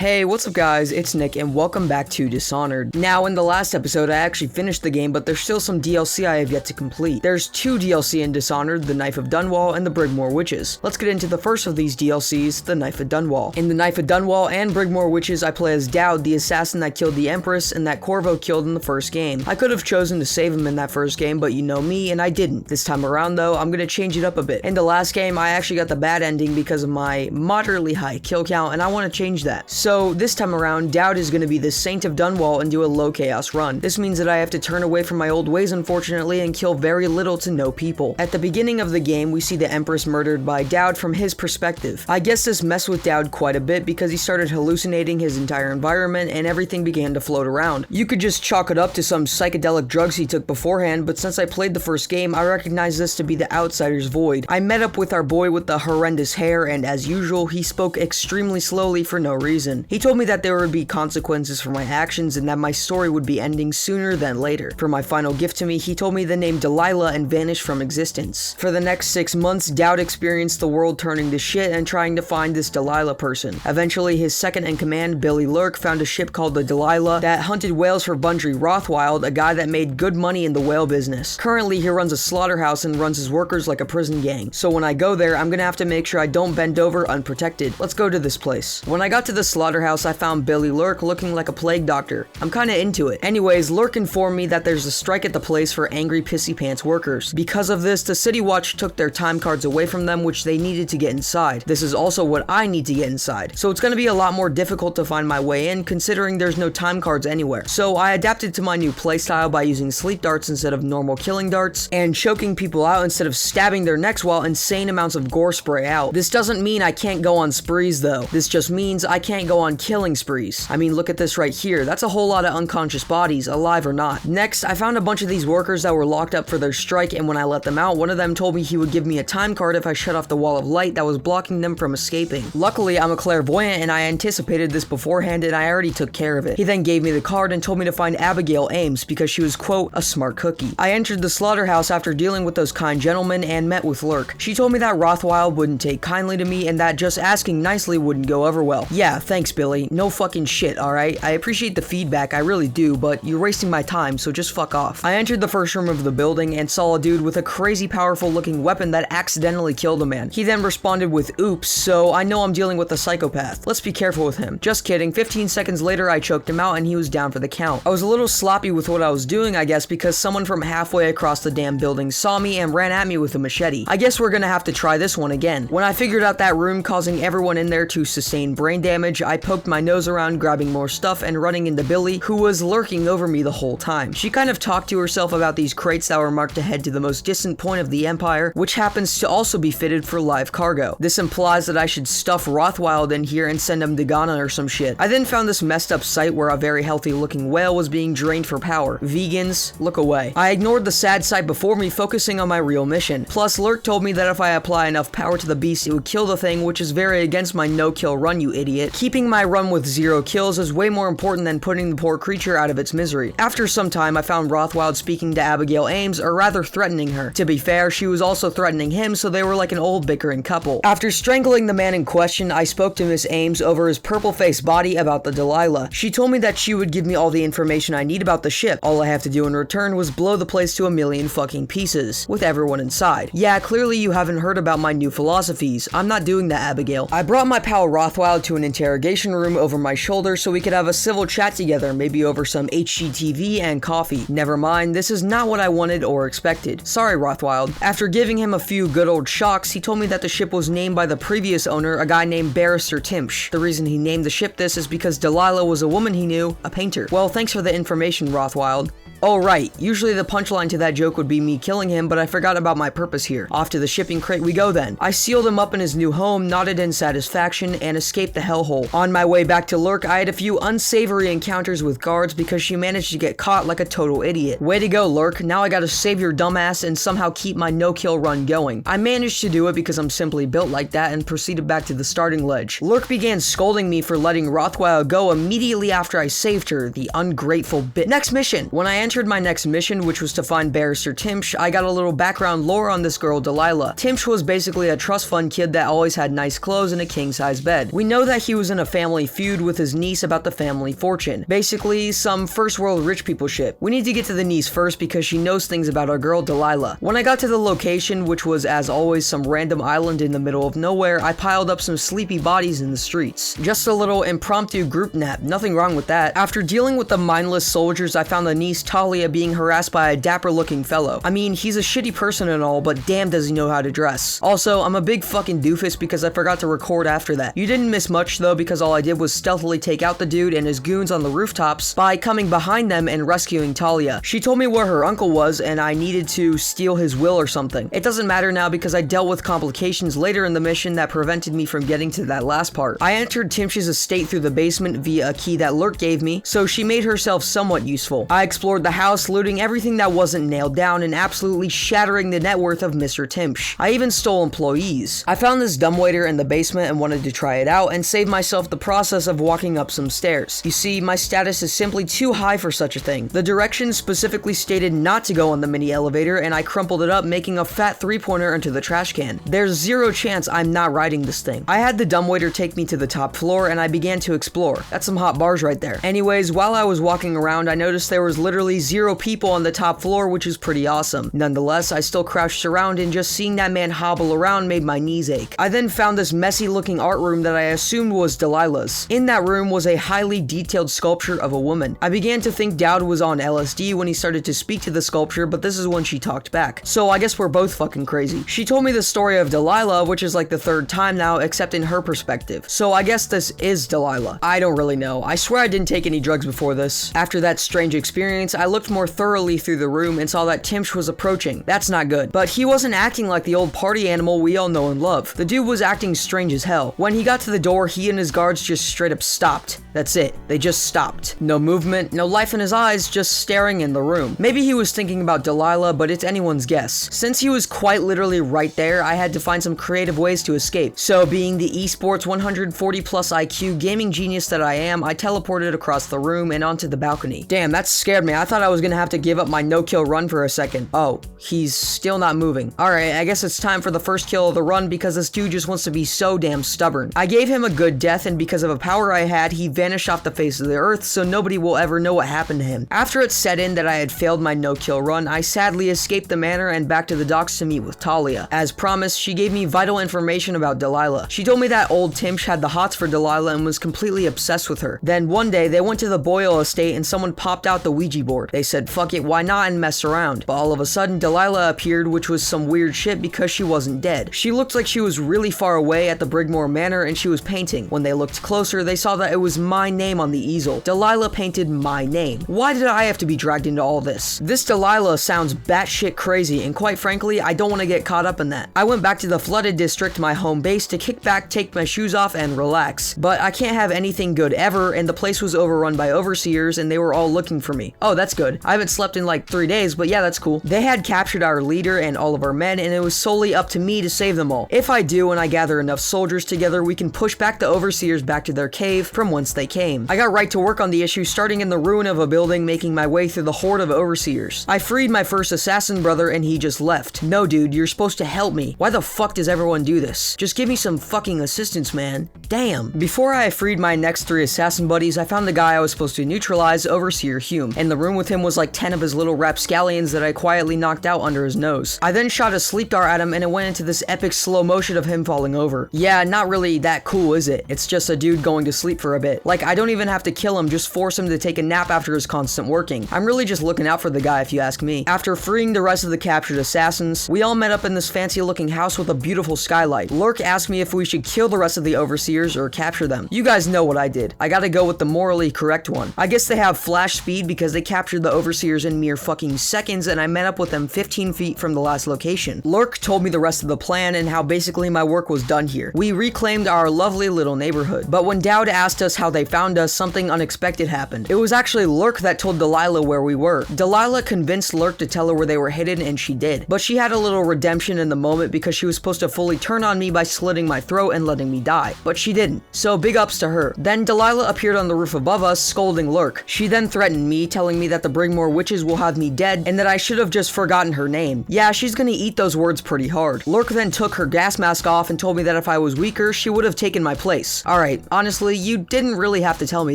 Hey, what's up guys, it's Nick and welcome back to Dishonored. Now in the last episode I actually finished the game, but there's still some DLC I have yet to complete. There's two DLC in Dishonored, the Knife of Dunwall and the Brigmore Witches. Let's get into the first of these DLCs, the Knife of Dunwall. In the Knife of Dunwall and Brigmore Witches I play as Dowd, the assassin that killed the Empress and that Corvo killed in the first game. I could have chosen to save him in that first game, but you know me and I didn't. This time around though, I'm gonna change it up a bit. In the last game I actually got the bad ending because of my moderately high kill count and I want to change that. So this time around, Dowd is going to be the Saint of Dunwall and do a low chaos run. This means that I have to turn away from my old ways unfortunately and kill very little to no people. At the beginning of the game, we see the Empress murdered by Dowd from his perspective. I guess this messed with Dowd quite a bit because he started hallucinating his entire environment and everything began to float around. You could just chalk it up to some psychedelic drugs he took beforehand, but since I played the first game, I recognize this to be the Outsider's Void. I met up with our boy with the horrendous hair and as usual, he spoke extremely slowly for no reason. He told me that there would be consequences for my actions and that my story would be ending sooner than later. For my final gift to me, he told me the name Delilah and vanished from existence. For the next 6 months, Dowd experienced the world turning to shit and trying to find this Delilah person. Eventually, his second in command, Billy Lurk, found a ship called the Delilah that hunted whales for Bundry Rothwild, a guy that made good money in the whale business. Currently, he runs a slaughterhouse and runs his workers like a prison gang. So when I go there, I'm gonna have to make sure I don't bend over unprotected. Let's go to this place. When I got to the slaughterhouse, I found Billy Lurk looking like a plague doctor. I'm kinda into it. Anyways, Lurk informed me that there's a strike at the place for angry pissy pants workers. Because of this, the City Watch took their time cards away from them, which they needed to get inside. This is also what I need to get inside. So it's gonna be a lot more difficult to find my way in, considering there's no time cards anywhere. So I adapted to my new playstyle by using sleep darts instead of normal killing darts, and choking people out instead of stabbing their necks while insane amounts of gore spray out. This doesn't mean I can't go on sprees though. This just means I can't go on killing sprees. I mean, look at this right here. That's a whole lot of unconscious bodies, alive or not. Next, I found a bunch of these workers that were locked up for their strike, and when I let them out, one of them told me he would give me a time card if I shut off the wall of light that was blocking them from escaping. Luckily, I'm a clairvoyant and I anticipated this beforehand and I already took care of it. He then gave me the card and told me to find Abigail Ames because she was, quote, a smart cookie. I entered the slaughterhouse after dealing with those kind gentlemen and met with Lurk. She told me that Rothwild wouldn't take kindly to me and that just asking nicely wouldn't go over well. Yeah, thanks Billy. No fucking shit, alright? I appreciate the feedback, I really do, but you're wasting my time, so just fuck off. I entered the first room of the building and saw a dude with a crazy powerful looking weapon that accidentally killed a man. He then responded with oops, so I know I'm dealing with a psychopath. Let's be careful with him. Just kidding, 15 seconds later I choked him out and he was down for the count. I was a little sloppy with what I was doing, I guess, because someone from halfway across the damn building saw me and ran at me with a machete. I guess we're gonna have to try this one again. When I figured out that room causing everyone in there to sustain brain damage, I poked my nose around grabbing more stuff and running into Billy, who was lurking over me the whole time. She kind of talked to herself about these crates that were marked to head to the most distant point of the Empire, which happens to also be fitted for live cargo. This implies that I should stuff Rothwild in here and send him to Ghana or some shit. I then found this messed up site where a very healthy looking whale was being drained for power. Vegans, look away. I ignored the sad sight before me, focusing on my real mission. Plus, Lurk told me that if I apply enough power to the beast, it would kill the thing, which is very against my no-kill run, you idiot. Keeping my run with 0 kills is way more important than putting the poor creature out of its misery. After some time, I found Rothwild speaking to Abigail Ames, or rather threatening her. To be fair, she was also threatening him, so they were like an old bickering couple. After strangling the man in question, I spoke to Miss Ames over his purple-faced body about the Delilah. She told me that she would give me all the information I need about the ship. All I have to do in return was blow the place to a million fucking pieces, with everyone inside. Yeah, clearly you haven't heard about my new philosophies. I'm not doing that, Abigail. I brought my pal Rothwild to an interrogation room over my shoulder so we could have a civil chat together, maybe over some HGTV and coffee. Never mind, this is not what I wanted or expected. Sorry, Rothwild. After giving him a few good old shocks, he told me that the ship was named by the previous owner, a guy named Barrister Timpsh. The reason he named the ship this is because Delilah was a woman he knew, a painter. Well, thanks for the information, Rothwild. Oh right, usually the punchline to that joke would be me killing him, but I forgot about my purpose here. Off to the shipping crate we go then. I sealed him up in his new home, nodded in satisfaction, and escaped the hellhole. On my way back to Lurk, I had a few unsavory encounters with guards because she managed to get caught like a total idiot. Way to go, Lurk. Now I gotta save your dumbass and somehow keep my no-kill run going. I managed to do it because I'm simply built like that and proceeded back to the starting ledge. Lurk began scolding me for letting Rothwild go immediately after I saved her, the ungrateful bit. Next mission. When I entered entered my next mission, which was to find Barrister Timsh. I got a little background lore on this girl, Delilah. Timsh was basically a trust fund kid that always had nice clothes and a king-size bed. We know that he was in a family feud with his niece about the family fortune. Basically, some first world rich people shit. We need to get to the niece first because she knows things about our girl, Delilah. When I got to the location, which was as always some random island in the middle of nowhere, I piled up some sleepy bodies in the streets. Just a little impromptu group nap, nothing wrong with that. After dealing with the mindless soldiers, I found the niece, Talia, being harassed by a dapper looking fellow. I mean, he's a shitty person and all, but damn does he know how to dress. Also, I'm a big fucking doofus because I forgot to record after that. You didn't miss much though, because all I did was stealthily take out the dude and his goons on the rooftops by coming behind them and rescuing Talia. She told me where her uncle was and I needed to steal his will or something. It doesn't matter now because I dealt with complications later in the mission that prevented me from getting to that last part. I entered Timsh's estate through the basement via a key that Lurk gave me, so she made herself somewhat useful. I explored the house, looting everything that wasn't nailed down and absolutely shattering the net worth of Mr. Timsh. I even stole employees. I found this dumbwaiter in the basement and wanted to try it out and save myself the process of walking up some stairs. You see, my status is simply too high for such a thing. The directions specifically stated not to go on the mini elevator and I crumpled it up, making a fat three-pointer into the trash can. There's zero chance I'm not riding this thing. I had the dumbwaiter take me to the top floor and I began to explore. That's some hot bars right there. Anyways, while I was walking around, I noticed there was literally 0 people on the top floor, which is pretty awesome. Nonetheless, I still crouched around and just seeing that man hobble around made my knees ache. I then found this messy looking art room that I assumed was Delilah's. In that room was a highly detailed sculpture of a woman. I began to think Dowd was on LSD when he started to speak to the sculpture, but this is when she talked back. So I guess we're both fucking crazy. She told me the story of Delilah, which is like the 3rd time now, except in her perspective. So I guess this is Delilah. I don't really know. I swear I didn't take any drugs before this. After that strange experience, I looked more thoroughly through the room and saw that Timsh was approaching. That's not good. But he wasn't acting like the old party animal we all know and love. The dude was acting strange as hell. When he got to the door, he and his guards just straight up stopped. That's it. They just stopped. No movement, no life in his eyes, just staring in the room. Maybe he was thinking about Delilah, but it's anyone's guess. Since he was quite literally right there, I had to find some creative ways to escape. So being the esports 140 plus IQ gaming genius that I am, I teleported across the room and onto the balcony. Damn, that scared me. I thought I was gonna have to give up my no-kill run for a second. Oh, he's still not moving. Alright, I guess it's time for the first kill of the run because this dude just wants to be so damn stubborn. I gave him a good death and because of a power I had, he vanished off the face of the earth so nobody will ever know what happened to him. After it set in that I had failed my no-kill run, I sadly escaped the manor and back to the docks to meet with Talia. As promised, she gave me vital information about Delilah. She told me that old Timsh had the hots for Delilah and was completely obsessed with her. Then one day, they went to the Boyle estate and someone popped out the Ouija board. They said, fuck it, why not, and mess around. But all of a sudden, Delilah appeared, which was some weird shit because she wasn't dead. She looked like she was really far away at the Brigmore Manor and she was painting. When they looked closer, they saw that it was my name on the easel. Delilah painted my name. Why did I have to be dragged into all this? This Delilah sounds batshit crazy, and quite frankly, I don't want to get caught up in that. I went back to the flooded district, my home base, to kick back, take my shoes off, and relax. But I can't have anything good ever, and the place was overrun by overseers, and they were all looking for me. Oh, that's good. I haven't slept in like 3 days, but yeah, that's cool. They had captured our leader and all of our men, and it was solely up to me to save them all. If I do, and I gather enough soldiers together, we can push back the overseers back to their cave from whence they came. I got right to work on the issue, starting in the ruin of a building, making my way through the horde of overseers. I freed my first assassin brother, and he just left. No, dude, you're supposed to help me. Why the fuck does everyone do this? Just give me some fucking assistance, man. Damn. Before I freed my next 3 assassin buddies, I found the guy I was supposed to neutralize, Overseer Hume. In the room with him was like 10 of his little rapscallions that I quietly knocked out under his nose. I then shot a sleep dart at him and it went into this epic slow motion of him falling over. Yeah, not really that cool, is it? It's just a dude going to sleep for a bit. Like, I don't even have to kill him, just force him to take a nap after his constant working. I'm really just looking out for the guy if you ask me. After freeing the rest of the captured assassins, we all met up in this fancy looking house with a beautiful skylight. Lurk asked me if we should kill the rest of the overseers or capture them. You guys know what I did. I gotta go with the morally correct one. I guess they have flash speed because they captured the overseers in mere fucking seconds and I met up with them 15 feet from the last location. Lurk told me the rest of the plan and how basically my work was done here. We reclaimed our lovely little neighborhood. But when Dowd asked us how they found us, something unexpected happened. It was actually Lurk that told Delilah where we were. Delilah convinced Lurk to tell her where they were hidden and she did. But she had a little redemption in the moment because she was supposed to fully turn on me by slitting my throat and letting me die. But she didn't. So big ups to her. Then Delilah appeared on the roof above us, scolding Lurk. She then threatened me, telling me that the Brigmore witches will have me dead and that I should have just forgotten her name. Yeah, she's gonna eat those words pretty hard. Lork then took her gas mask off and told me that if I was weaker, she would have taken my place. Alright, honestly, you didn't really have to tell me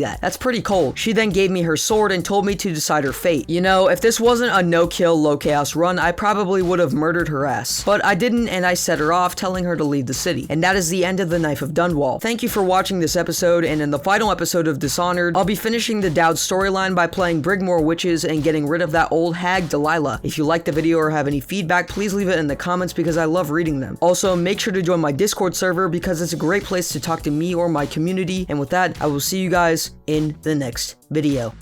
that. That's pretty cold. She then gave me her sword and told me to decide her fate. You know, if this wasn't a no-kill, low-chaos run, I probably would have murdered her ass. But I didn't, and I set her off, telling her to leave the city. And that is the end of the Knife of Dunwall. Thank you for watching this episode, and in the final episode of Dishonored, I'll be finishing the Dowd storyline by playing Brigmore witches and getting rid of that old hag Delilah. If you liked the video or have any feedback, please leave it in the comments because I love reading them. Also, make sure to join my Discord server because it's a great place to talk to me or my community, and with that, I will see you guys in the next video.